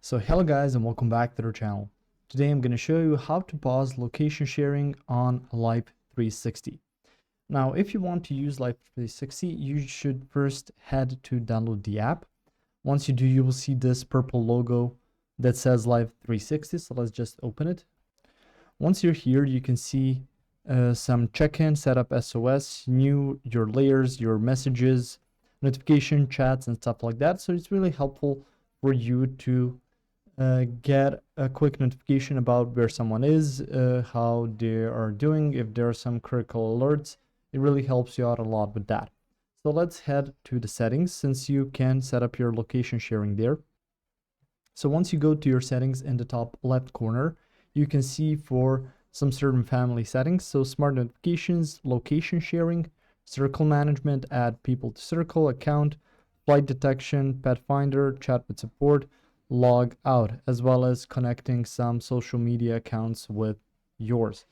So hello guys and welcome back to our channel. Today I'm going to show you how to pause location sharing on Life360. Now if you want to use Life360, you should first head to download the app. Once you do, you will see this purple logo that says Life360, so let's just open it. Once you're here, you can see some check-in, setup SOS, your layers, your messages, notification, chats, and stuff like that. So it's really helpful for you to get a quick notification about where someone is, how they are doing, if there are some critical alerts. It really helps you out a lot with that. So let's head to the settings, since you can set up your location sharing there. So once you go to your settings in the top left corner, you can see for some certain family settings, so smart notifications, location sharing, circle management, add people to circle, account, flight detection, pet finder, chat with support, log out, as well as connecting some social media accounts with yours.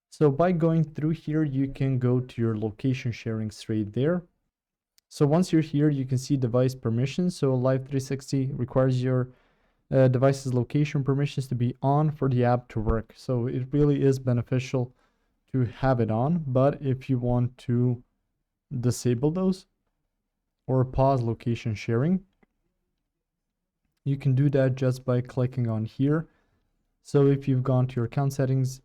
So by going through here, you can go to your location sharing straight there. So once you're here, you can see device permissions. So Life360 requires your device's location permissions to be on for the app to work. So it really is beneficial to have it on, but if you want to disable those or pause location sharing, you can do that just by clicking on here. So if you've gone to your account settings,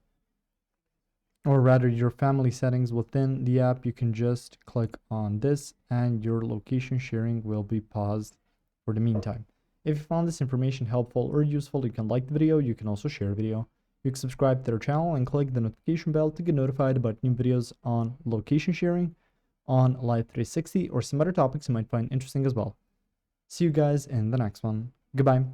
or rather your family settings within the app, you can just click on this and your location sharing will be paused for the meantime. If you found this information helpful or useful, you can like the video. You can also share the video. You can subscribe to our channel and click the notification bell to get notified about new videos on location sharing, on Life360, or some other topics you might find interesting as well. See you guys in the next one. Goodbye.